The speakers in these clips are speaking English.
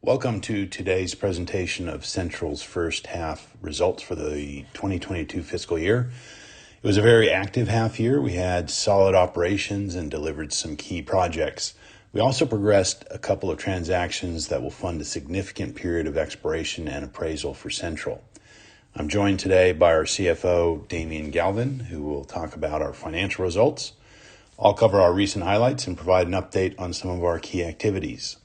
Welcome to today's presentation of Central's first half results for the 2022 fiscal year. It was a very active half year. We had solid operations and delivered some key projects. We also progressed a couple of transactions that will fund a significant period of exploration and appraisal for Central. I'm joined today by our CFO, Devaney, who will talk about our financial results. I'll cover our recent highlights and provide an update on some of our key activities.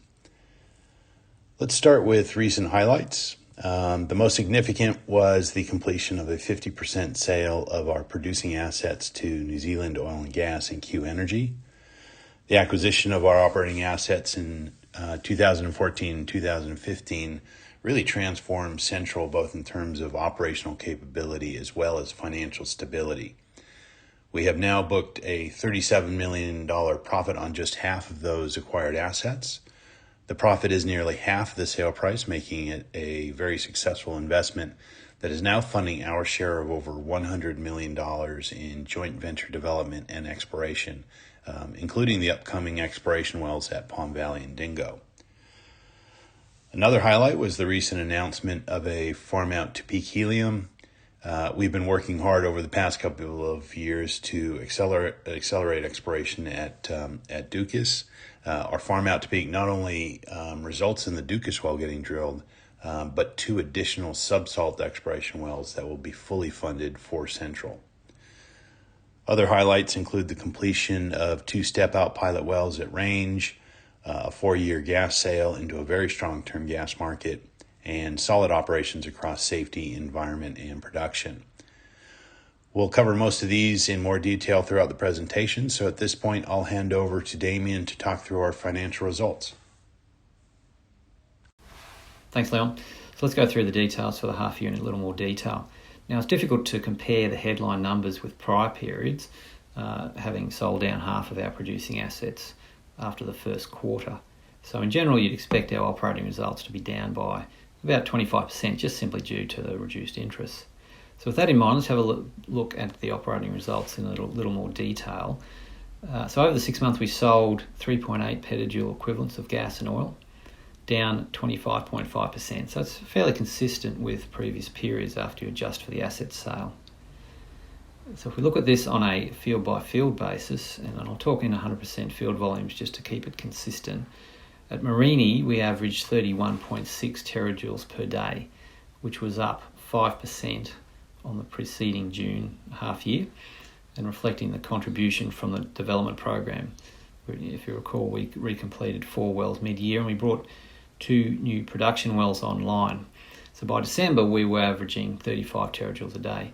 Let's start with recent highlights. The most significant was the completion of a 50% sale of our producing assets to New Zealand Oil and Gas and Q Energy. The acquisition of our operating assets in 2014 and 2015 really transformed Central both in terms of operational capability as well as financial stability. We have now booked a $37 million profit on just half of those acquired assets. The profit is nearly half the sale price, making it a very successful investment that is now funding our share of over $100 million in joint venture development and exploration, including the upcoming exploration wells at Palm Valley and Dingo. Another highlight was the recent announcement of a farm out to peak helium. We've been working hard over the past couple of years to accelerate exploration at Dukas. Our farm out to peak not only results in the Dukas well getting drilled, but 2 additional subsalt exploration wells that will be fully funded for Central. Other highlights include the completion of 2 step-out pilot wells at Range, a 4-year gas sale into a very strong term gas market, and solid operations across safety, environment, and production. We'll cover most of these in more detail throughout the presentation, so at this point I'll hand over to Damien to talk through our financial results. Thanks, Leon. So let's go through the details for the half year in a little more detail. Now, it's difficult to compare the headline numbers with prior periods, having sold down half of our producing assets after the first quarter. So in general, you'd expect our operating results to be down by about 25%, just simply due to the reduced interest. So with that in mind, let's have a look at the operating results in a little more detail. So over the 6 months, we sold 3.8 petajoule equivalents of gas and oil, down 25.5%. So it's fairly consistent with previous periods after you adjust for the asset sale. So if we look at this on a field-by-field basis, and I'll talk in 100% field volumes just to keep it consistent, at Mereenie, we averaged 31.6 terajoules per day, which was up 5% on the preceding June half year, and reflecting the contribution from the development program. If you recall, we recompleted 4 wells mid-year and we brought 2 new production wells online. So by December, we were averaging 35 terajoules a day,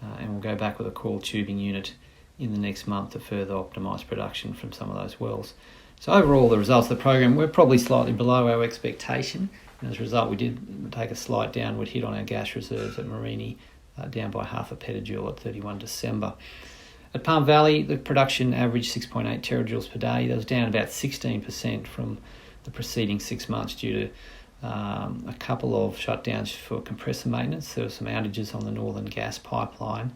and we'll go back with a coiled tubing unit in the next month to further optimise production from some of those wells. So overall, the results of the program were probably slightly below our expectation. And as a result, we did take a slight downward hit on our gas reserves at Mereenie, down by half a petajoule at 31 December. At Palm Valley, the production averaged 6.8 terajoules per day. That was down about 16% from the preceding 6 months due to a couple of shutdowns for compressor maintenance. There were some outages on the northern gas pipeline,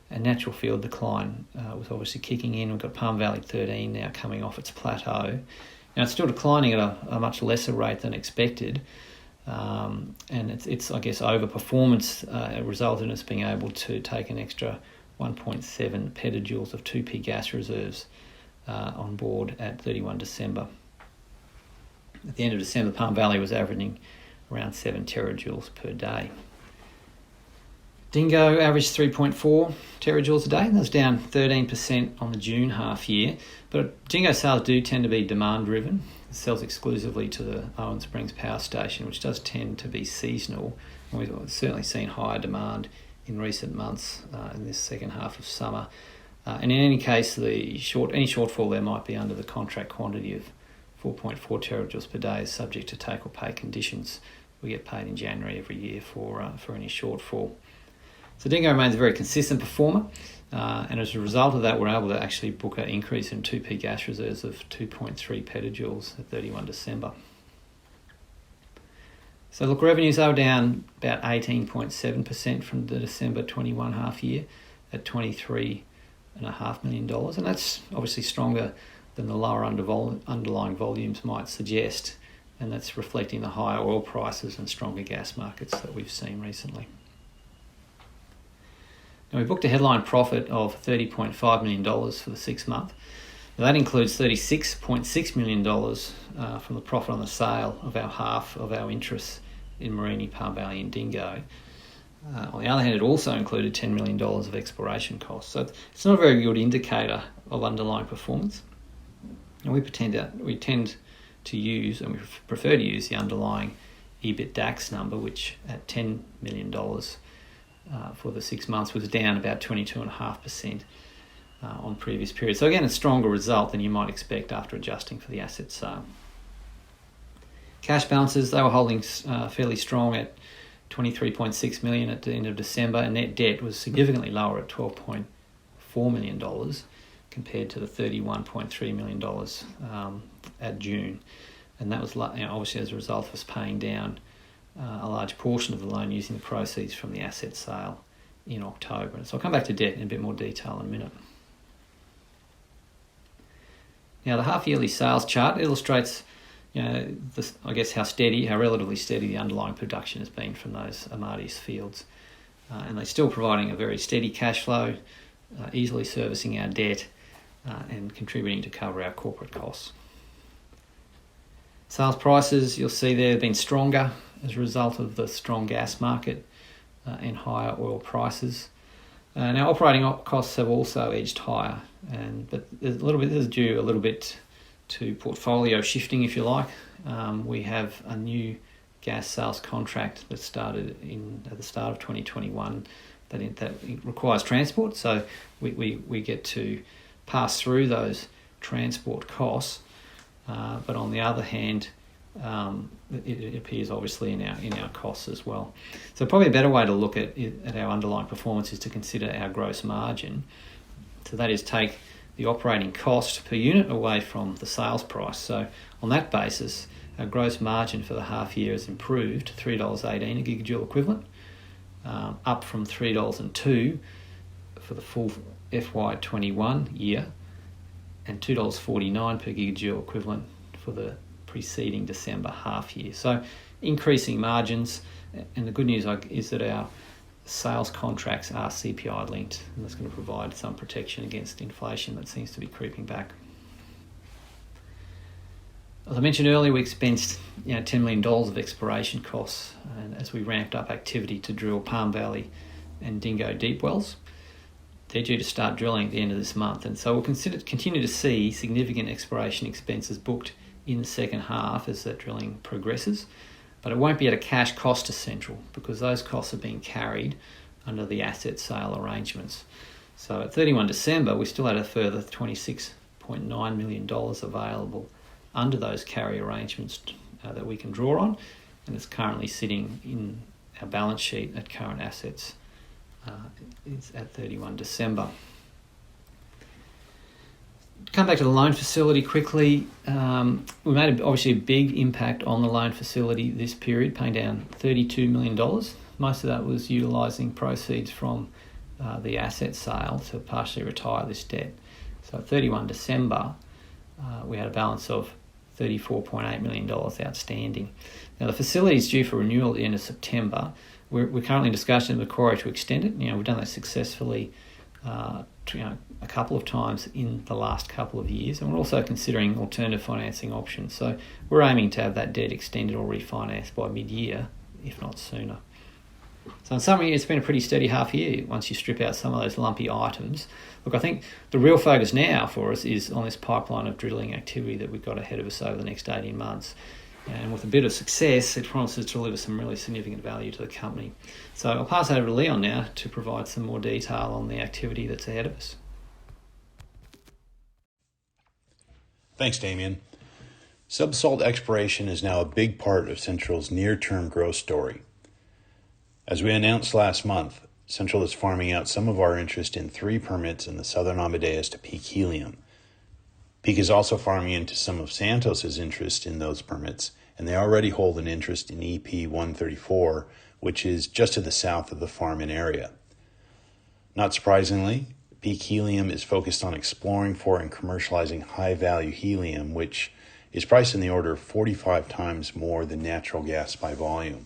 and natural field decline was obviously kicking in. We've got Palm Valley 13 now coming off its plateau. Now it's still declining at a much lesser rate than expected, and it's I guess overperformance resulted in us being able to take an extra 1.7 petajoules of 2P gas reserves on board at 31 December. At the end of December, Palm Valley was averaging around 7 terajoules per day. Dingo averaged 3.4 terajoules a day. That was down 13% on the June half year. But Dingo sales do tend to be demand driven. It sells exclusively to the Owen Springs power station, which does tend to be seasonal. And we've certainly seen higher demand in recent months in this second half of summer. And in any case, any shortfall there might be under the contract quantity of 4.4 terajoules per day is subject to take or pay conditions. We get paid in January every year for any shortfall. So Dingo remains a very consistent performer, and as a result of that, we're able to actually book an increase in 2P gas reserves of 2.3 petajoules at 31 December. So look, revenues are down about 18.7% from the December 21 half year at $23.5 million, and that's obviously stronger than the lower underlying volumes might suggest. and that's reflecting the higher oil prices and stronger gas markets that we've seen recently. Now, we booked a headline profit of $30.5 million for the 6 month. Now, that includes $36.6 million from the profit on the sale of our half of our interests in Mereenie, Palm Valley and Dingo. On the other hand, it also included $10 million of exploration costs. So it's not a very good indicator of underlying performance. And we tend to use, and we prefer to use, the underlying EBITDAX number, which at $10 million for the 6 months was down about 22.5% on previous periods. So again, a stronger result than you might expect after adjusting for the asset sale. Cash balances, they were holding fairly strong at $23.6 million at the end of December, and net debt was significantly lower at $12.4 million compared to the $31.3 million at June. And that was obviously as a result of us paying down a large portion of the loan using the proceeds from the asset sale in October. So I'll come back to debt in a bit more detail in a minute. Now, the half-yearly sales chart illustrates, how relatively steady the underlying production has been from those Amadeus fields. And they're still providing a very steady cash flow, easily servicing our debt and contributing to cover our corporate costs. Sales prices, you'll see there, have been stronger as a result of the strong gas market and higher oil prices. Now, operating costs have also edged higher, but this is due a little bit to portfolio shifting, if you like. We have a new gas sales contract that started at the start of 2021 that requires transport, so we get to pass through those transport costs, but on the other hand, it appears obviously in our costs as well. So probably a better way to look at our underlying performance is to consider our gross margin. So that is take the operating cost per unit away from the sales price. So on that basis, our gross margin for the half year has improved to $3.18 a gigajoule equivalent, up from $3.02 for the full FY21 year, and $2.49 per gigajoule equivalent for the preceding December half year. So increasing margins, and the good news is that our sales contracts are CPI linked, and that's going to provide some protection against inflation that seems to be creeping back. As I mentioned earlier, we expensed $10 million of exploration costs, and as we ramped up activity to drill Palm Valley and Dingo deep wells. They're due to start drilling at the end of this month, and so we'll continue to see significant exploration expenses booked in the second half as that drilling progresses, but it won't be at a cash cost to Central because those costs are being carried under the asset sale arrangements. So at 31 December, we still had a further $26.9 million available under those carry arrangements that we can draw on, and it's currently sitting in our balance sheet at current assets. It's at 31 December. Come back to the loan facility quickly. We made obviously a big impact on the loan facility this period, paying down $32 million. Most of that was utilising proceeds from the asset sale to partially retire this debt. So at 31 December, we had a balance of $34.8 million outstanding. Now the facility is due for renewal at the end of September. We're currently in discussion with Macquarie to extend it. We've done that successfully a couple of times in the last couple of years, and we're also considering alternative financing options. So we're aiming to have that debt extended or refinanced by mid-year, if not sooner. So in summary, it's been a pretty steady half year once you strip out some of those lumpy items. Look, I think the real focus now for us is on this pipeline of drilling activity that we've got ahead of us over the next 18 months. And with a bit of success, it promises to deliver some really significant value to the company. So I'll pass over to Leon now to provide some more detail on the activity that's ahead of us. Thanks, Damien. Subsalt exploration is now a big part of Central's near-term growth story. As we announced last month, Central is farming out some of our interest in 3 permits in the southern Amadeus to Peak Helium. Peak is also farming into some of Santos's interest in those permits, and they already hold an interest in EP 134, which is just to the south of the farm-in area. Not surprisingly, Peak Helium is focused on exploring for and commercializing high-value helium, which is priced in the order of 45 times more than natural gas by volume.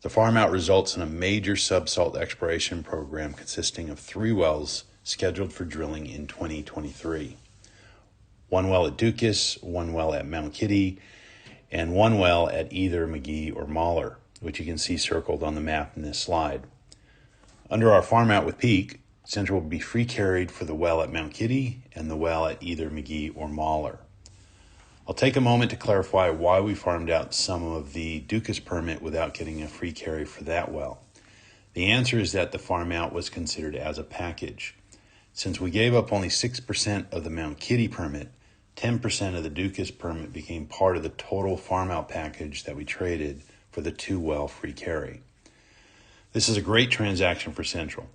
The farm out results in a major subsalt exploration program consisting of 3 wells scheduled for drilling in 2023. 1 well at Dukas, 1 well at Mount Kitty, and 1 well at either McGee or Mahler, which you can see circled on the map in this slide. Under our farm out with Peak, Central will be free carried for the well at Mount Kitty and the well at either McGee or Mahler. I'll take a moment to clarify why we farmed out some of the Dukas permit without getting a free carry for that well. The answer is that the farm out was considered as a package. Since we gave up only 6% of the Mount Kitty permit, 10% of the Dukas permit became part of the total farm out package that we traded for the 2 well free carry. This is a great transaction for Central.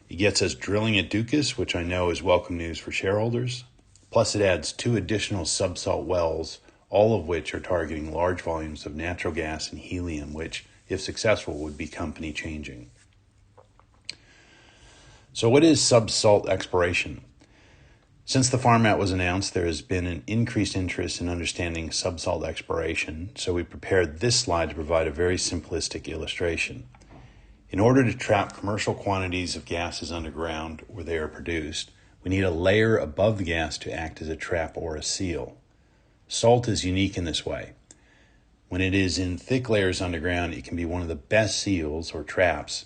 It gets us drilling at Dukas, which I know is welcome news for shareholders. Plus it adds 2 additional subsalt wells, all of which are targeting large volumes of natural gas and helium, which, if successful, would be company changing. So what is subsalt exploration? Since the farm out was announced, there has been an increased interest in understanding subsalt exploration, so we prepared this slide to provide a very simplistic illustration. In order to trap commercial quantities of gases underground where they are produced, we need a layer above the gas to act as a trap or a seal. Salt is unique in this way. When it is in thick layers underground, it can be one of the best seals or traps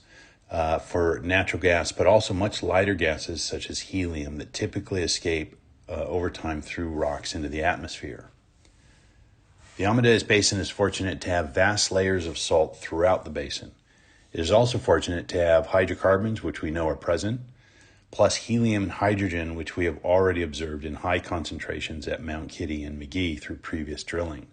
for natural gas, but also much lighter gases such as helium that typically escape over time through rocks into the atmosphere. The Amadeus Basin is fortunate to have vast layers of salt throughout the basin. It is also fortunate to have hydrocarbons, which we know are present, plus helium and hydrogen, which we have already observed in high concentrations at Mount Kitty and McGee through previous drilling.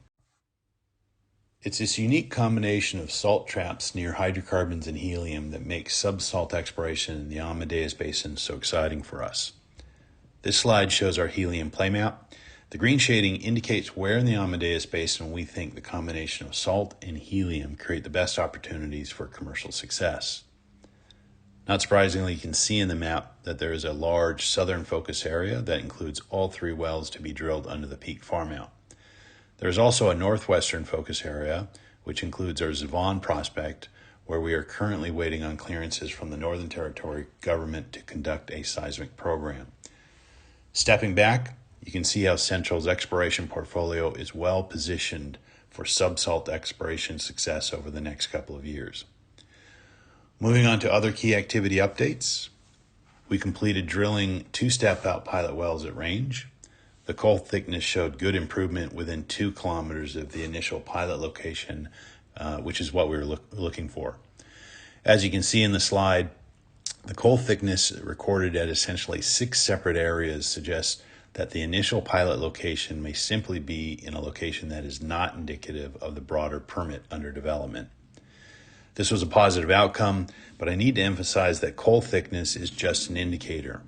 It's this unique combination of salt traps near hydrocarbons and helium that makes subsalt exploration in the Amadeus Basin so exciting for us. This slide shows our helium play map. The green shading indicates where in the Amadeus Basin we think the combination of salt and helium create the best opportunities for commercial success. Not surprisingly, you can see in the map that there is a large southern focus area that includes all 3 wells to be drilled under the Peak farm out. There is also a northwestern focus area, which includes our Zavon prospect, where we are currently waiting on clearances from the Northern Territory government to conduct a seismic program. Stepping back, you can see how Central's exploration portfolio is well positioned for subsalt exploration success over the next couple of years. Moving on to other key activity updates, we completed drilling 2 step-out pilot wells at range. The coal thickness showed good improvement within 2 kilometers of the initial pilot location, which is what we were looking for. As you can see in the slide, the coal thickness recorded at essentially 6 separate areas suggests that the initial pilot location may simply be in a location that is not indicative of the broader permit under development. This was a positive outcome, but I need to emphasize that coal thickness is just an indicator.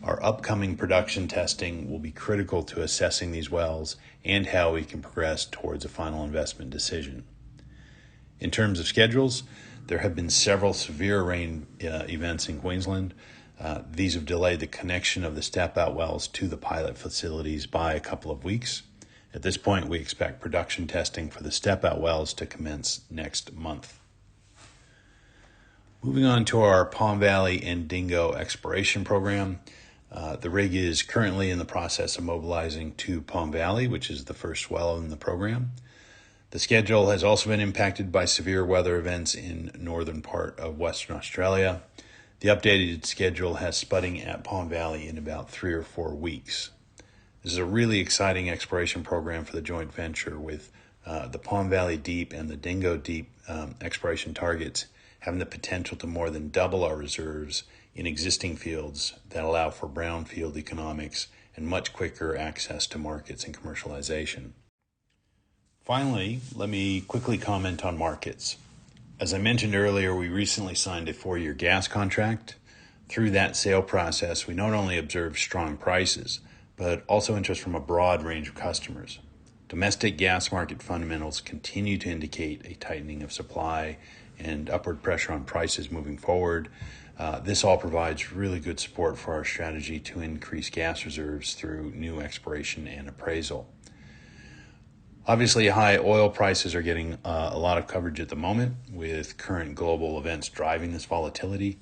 Our upcoming production testing will be critical to assessing these wells and how we can progress towards a final investment decision. In terms of schedules, there have been several severe rain events in Queensland. These have delayed the connection of the step-out wells to the pilot facilities by a couple of weeks. At this point, we expect production testing for the step-out wells to commence next month. Moving on to our Palm Valley and Dingo exploration program. The rig is currently in the process of mobilizing to Palm Valley, which is the first well in the program. The schedule has also been impacted by severe weather events in northern part of Western Australia. The updated schedule has spudding at Palm Valley in about 3 or 4 weeks. This is a really exciting exploration program for the joint venture with the Palm Valley Deep and the Dingo Deep exploration targets having the potential to more than double our reserves in existing fields that allow for brownfield economics and much quicker access to markets and commercialization. Finally, let me quickly comment on markets. As I mentioned earlier, we recently signed a 4-year gas contract. Through that sale process, we not only observed strong prices, but also interest from a broad range of customers. Domestic gas market fundamentals continue to indicate a tightening of supply and upward pressure on prices moving forward. This all provides really good support for our strategy to increase gas reserves through new exploration and appraisal. Obviously, high oil prices are getting a lot of coverage at the moment, with current global events driving this volatility.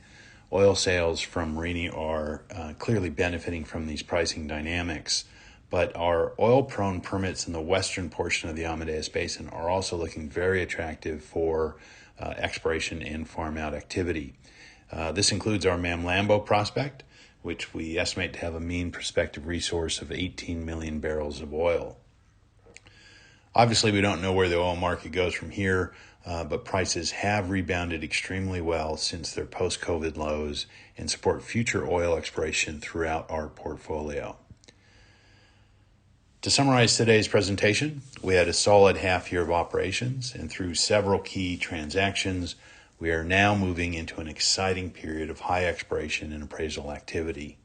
Oil sales from Rini are clearly benefiting from these pricing dynamics, but our oil-prone permits in the western portion of the Amadeus Basin are also looking very attractive for exploration and farm-out activity. This includes our Mamlambo prospect, which we estimate to have a mean prospective resource of 18 million barrels of oil. Obviously, we don't know where the oil market goes from here, but prices have rebounded extremely well since their post-COVID lows and support future oil exploration throughout our portfolio. To summarize today's presentation, we had a solid half year of operations, and through several key transactions, we are now moving into an exciting period of high exploration and appraisal activity.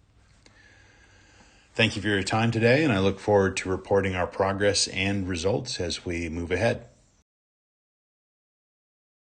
Thank you for your time today, and I look forward to reporting our progress and results as we move ahead.